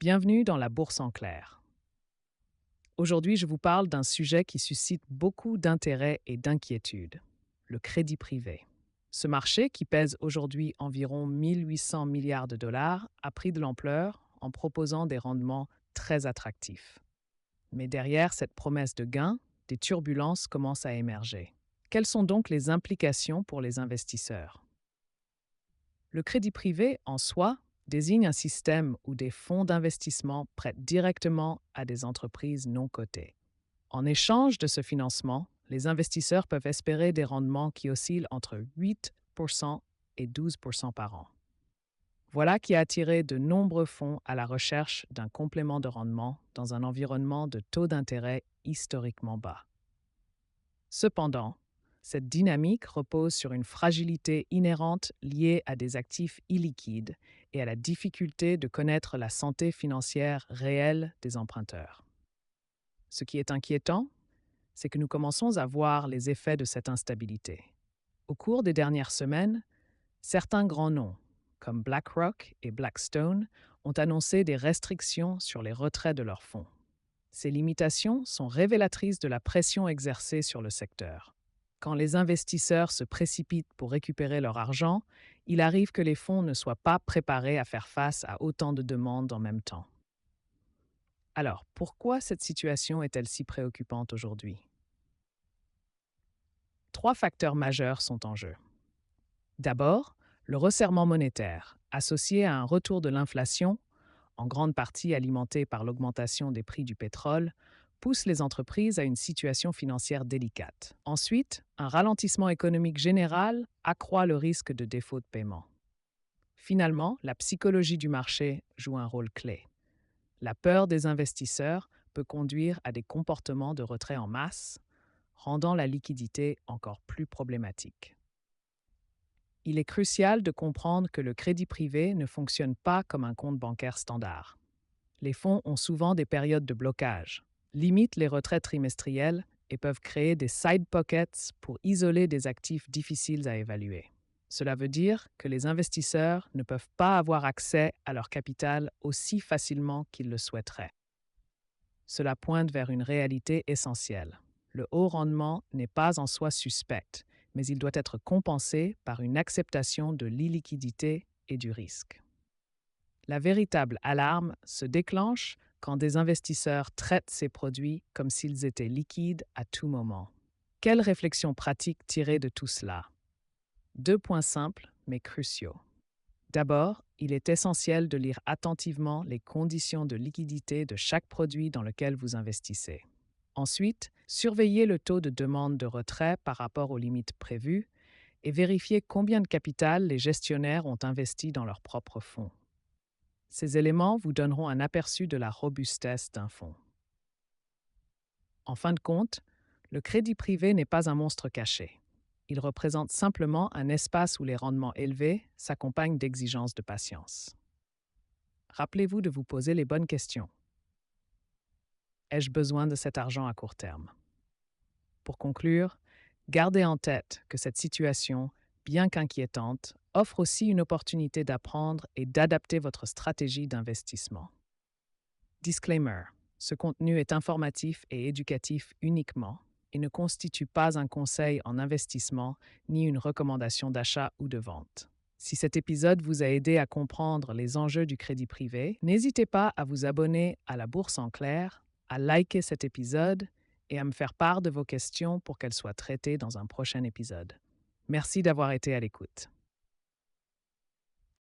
Bienvenue dans la Bourse en clair. Aujourd'hui, je vous parle d'un sujet qui suscite beaucoup d'intérêt et d'inquiétude, le crédit privé. Ce marché, qui pèse aujourd'hui environ 1800 milliards de dollars, a pris de l'ampleur en proposant des rendements très attractifs. Mais derrière cette promesse de gains, des turbulences commencent à émerger. Quelles sont donc les implications pour les investisseurs? Le crédit privé, en soi, désigne un système où des fonds d'investissement prêtent directement à des entreprises non cotées. En échange de ce financement, les investisseurs peuvent espérer des rendements qui oscillent entre 8% et 12% par an. Voilà qui a attiré de nombreux fonds à la recherche d'un complément de rendement dans un environnement de taux d'intérêt historiquement bas. Cependant, cette dynamique repose sur une fragilité inhérente liée à des actifs illiquides et à la difficulté de connaître la santé financière réelle des emprunteurs. Ce qui est inquiétant, c'est que nous commençons à voir les effets de cette instabilité. Au cours des dernières semaines, certains grands noms, comme BlackRock et Blackstone, ont annoncé des restrictions sur les retraits de leurs fonds. Ces limitations sont révélatrices de la pression exercée sur le secteur. Quand les investisseurs se précipitent pour récupérer leur argent, il arrive que les fonds ne soient pas préparés à faire face à autant de demandes en même temps. Alors, pourquoi cette situation est-elle si préoccupante aujourd'hui? Trois facteurs majeurs sont en jeu. D'abord, le resserrement monétaire, associé à un retour de l'inflation, en grande partie alimenté par l'augmentation des prix du pétrole, pousse les entreprises à une situation financière délicate. Ensuite, un ralentissement économique général accroît le risque de défaut de paiement. Finalement, la psychologie du marché joue un rôle clé. La peur des investisseurs peut conduire à des comportements de retrait en masse, rendant la liquidité encore plus problématique. Il est crucial de comprendre que le crédit privé ne fonctionne pas comme un compte bancaire standard. Les fonds ont souvent des périodes de blocage, limitent les retraits trimestriels et peuvent créer des side pockets pour isoler des actifs difficiles à évaluer. Cela veut dire que les investisseurs ne peuvent pas avoir accès à leur capital aussi facilement qu'ils le souhaiteraient. Cela pointe vers une réalité essentielle. Le haut rendement n'est pas en soi suspect, mais il doit être compensé par une acceptation de l'illiquidité et du risque. La véritable alarme se déclenche quand des investisseurs traitent ces produits comme s'ils étaient liquides à tout moment. Quelle réflexion pratique tirer de tout cela? Deux points simples mais cruciaux. D'abord, il est essentiel de lire attentivement les conditions de liquidité de chaque produit dans lequel vous investissez. Ensuite, surveillez le taux de demande de retrait par rapport aux limites prévues et vérifiez combien de capital les gestionnaires ont investi dans leurs propres fonds. Ces éléments vous donneront un aperçu de la robustesse d'un fonds. En fin de compte, le crédit privé n'est pas un monstre caché. Il représente simplement un espace où les rendements élevés s'accompagnent d'exigences de patience. Rappelez-vous de vous poser les bonnes questions. Ai-je besoin de cet argent à court terme? Pour conclure, gardez en tête que cette situation, bien qu'inquiétante, offre aussi une opportunité d'apprendre et d'adapter votre stratégie d'investissement. Disclaimer: ce contenu est informatif et éducatif uniquement et ne constitue pas un conseil en investissement ni une recommandation d'achat ou de vente. Si cet épisode vous a aidé à comprendre les enjeux du crédit privé, n'hésitez pas à vous abonner à la Bourse en clair, à liker cet épisode et à me faire part de vos questions pour qu'elles soient traitées dans un prochain épisode. Merci d'avoir été à l'écoute.